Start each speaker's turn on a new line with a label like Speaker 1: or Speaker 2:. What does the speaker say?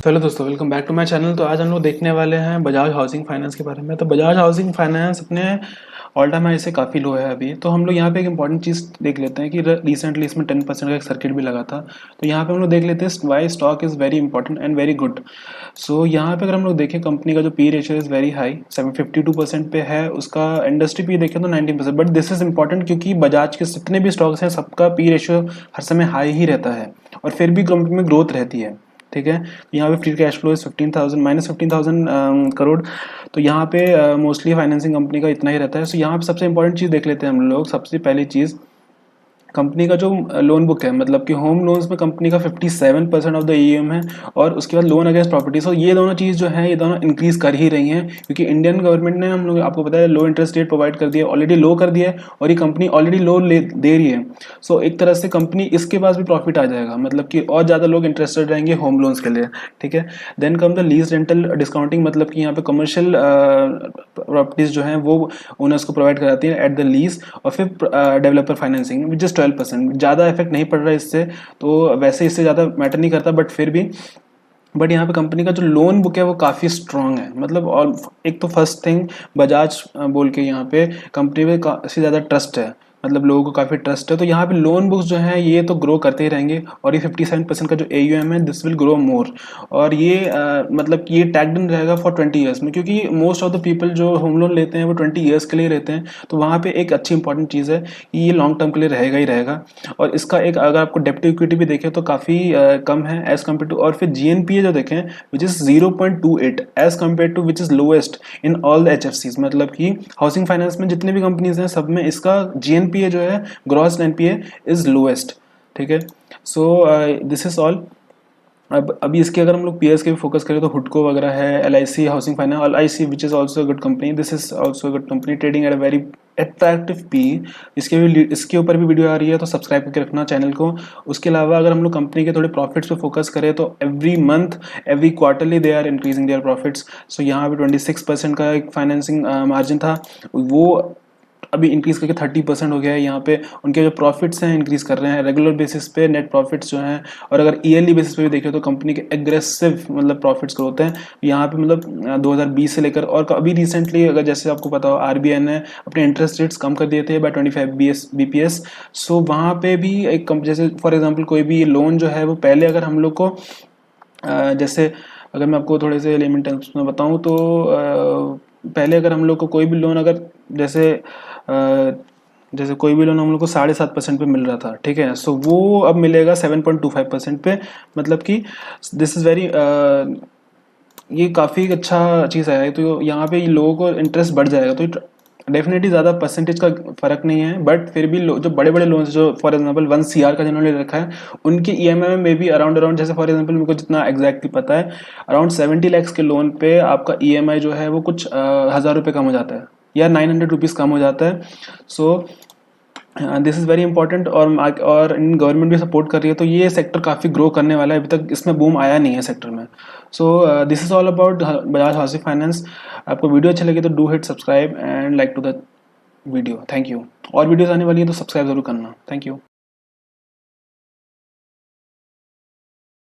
Speaker 1: तो हेलो दोस्तों, welcome back to my channel. तो आज हम लोग देखने वाले हैं बजाज हाउसिंग फाइनेंस के बारे में। तो बजाज हाउसिंग फाइनेंस अपने ऑल टाइम हाई से काफ़ी लो है अभी। तो हम लोग यहाँ पे एक इंपॉर्टेंट चीज़ देख लेते हैं कि रिसेंटली इसमें 10% का एक सर्किट भी लगा था। तो यहाँ पे हम लोग देख लेते हैं why stock is very important and very good. So यहाँ पे अगर हम लोग देखें, कंपनी का जो P ratio is very high, 752% पे है। उसका इंडस्ट्री पी देखें तो 19%। बट दिस इज इंपॉर्टेंट क्योंकि बजाज के जितने भी स्टॉक्स हैं सबका पी रेशियो हर समय हाई ही रहता है और फिर भी कंपनी में ग्रोथ रहती है। ठीक है, यहाँ पे free cash flow is 15,000 -15,000 crore. तो यहाँ पे मोस्टली फाइनेंसिंग कंपनी का इतना ही रहता है। सो यहाँ पे सबसे इंपॉर्टेंट चीज़ देख लेते हैं हम लोग। सबसे पहली चीज़, कंपनी का जो लोन बुक है, मतलब कि होम लोन्स में कंपनी का 57% ऑफ द ईएम है और उसके बाद लोन अगेंस्ट प्रॉपर्टी। सो ये दोनों चीज़ जो है ये दोनों इंक्रीज कर ही रही हैं क्योंकि इंडियन गवर्नमेंट ने, हम लोग आपको पता है, लो इंटरेस्ट रेट प्रोवाइड कर दिया, ऑलरेडी लो कर दिया है और ये कंपनी ऑलरेडी लोन दे रही है। सो एक तरह से कंपनी इसके पास भी प्रॉफिट आ जाएगा, मतलब कि और ज़्यादा लोग इंटरेस्टेड रहेंगे होम लोन्स के लिए। ठीक है, then come the lease rental discounting, मतलब कि यहाँ पे कमर्शियल प्रॉपर्टीज जो हैं वो ओनर्स को प्रोवाइड कराती है एट द लीज। और फिर डेवलपर फाइनेंसिंग विच इज 12%, ज़्यादा इफेक्ट नहीं पड़ रहा है इससे, तो वैसे इससे ज़्यादा मैटर नहीं करता, बट फिर भी। बट यहाँ पे कंपनी का जो लोन बुक है वो काफ़ी स्ट्रांग है, मतलब। और एक तो फर्स्ट थिंग, बजाज बोल के यहाँ पे कंपनी में काफ़ी ज़्यादा ट्रस्ट है, मतलब लोगों को काफ़ी ट्रस्ट है। तो यहाँ पे लोन बुक्स जो हैं ये तो ग्रो करते ही रहेंगे और ये 57% का जो AUM है दिस विल ग्रो मोर। और ये मतलब कि ये टैग्ड इन रहेगा फॉर 20 ईयर्स में, क्योंकि मोस्ट ऑफ द पीपल जो होम लोन लेते हैं वो 20 ईयर्स के लिए रहते हैं। तो वहाँ पे एक अच्छी इंपॉर्टेंट चीज़ है कि ये लॉन्ग टर्म के लिए रहेगा ही रहेगा। और इसका एक, अगर आपको डेप्ट इक्विटी भी देखें तो काफ़ी कम है एज कम्पेयर टू। और फिर GNPA जो देखें which is 0.28 as compared to which is lowest in all the HFCs, मतलब कि हाउसिंग फाइनेंस में जितने भी कंपनीज हैं सब में इसका GNPA जो है, ग्रॉस NPA, इज लोएस्ट। ठीक है, सो दिस इज ऑल। अब अभी इसके अगर हम लोग पीएस के भी फोकस करें तो हुडको वगैरह है, LIC housing finance, LIC which is also good company, this is also good company, trading at a very attractive P. इसके ऊपर भी वीडियो आ रही है तो सब्सक्राइब करके रखना चैनल को। उसके अलावा अगर हम लोग कंपनी के थोड़े प्रॉफिट्स पे फोकस करें तो every month, every quarterly they are increasing their profits. So यहाँ पे 26% का एक फाइनेंसिंग मार्जिन था, वो अभी इंक्रीज करके 30% हो गया है। यहाँ पे उनके जो प्रॉफिट्स हैं इंक्रीज कर रहे हैं रेगुलर बेसिस पे, नेट प्रॉफिट्स जो हैं। और अगर ईयरली बेसिस पे भी देखें तो कंपनी के एग्रेसिव, मतलब प्रॉफिट्स ग्रोथ हैं यहाँ पे, मतलब 2020 से लेकर। और अभी रिसेंटली, अगर जैसे आपको पता हो, RBI ने अपने इंटरेस्ट रेट्स कम कर दिए थे बाय 25 BPS। सो वहाँ पे भी एक जैसे फॉर एग्जाम्पल कोई भी लोन जो है वो पहले अगर हम लोग को जैसे, अगर मैं आपको थोड़े से लेमन टर्म्स में बताऊँ तो पहले अगर हम लोग को कोई भी लोन, अगर जैसे जैसे कोई भी लोन हम लोग को 7.5% पे मिल रहा था, ठीक है, सो वो अब मिलेगा 7.25% पे। मतलब कि दिस इज़ वेरी, ये काफ़ी अच्छा चीज़ है। तो यहाँ पे लोगों को इंटरेस्ट बढ़ जाएगा। तो डेफिनेटली ज़्यादा परसेंटेज का फ़र्क नहीं है, बट फिर भी जो बड़े बड़े लोन्स, जो फॉर एग्जांपल 1 CR का जिन्होंने ले रखा है, उनके EMI में भी अराउंड, जैसे फॉर एग्जांपल मेरे को जितना एग्जैक्टली पता है, अराउंड 70 lakhs के लोन पे आपका EMI जो है वो कुछ 1,000 रुपये कम हो जाता है या 900 रुपीज़ कम हो जाता है। सो दिस इज़ वेरी इंपॉर्टेंट। और इन गवर्नमेंट भी सपोर्ट कर रही है, तो ये सेक्टर काफ़ी ग्रो करने वाला है। अभी तक इसमें बूम आया नहीं है सेक्टर में। So this is all about Bajaj housing finance. आपको वीडियो अच्छी लगी तो do hit subscribe and like to the video. Thank you. और वीडियोज़ आने वाली है तो सब्सक्राइब जरूर करना। Thank you.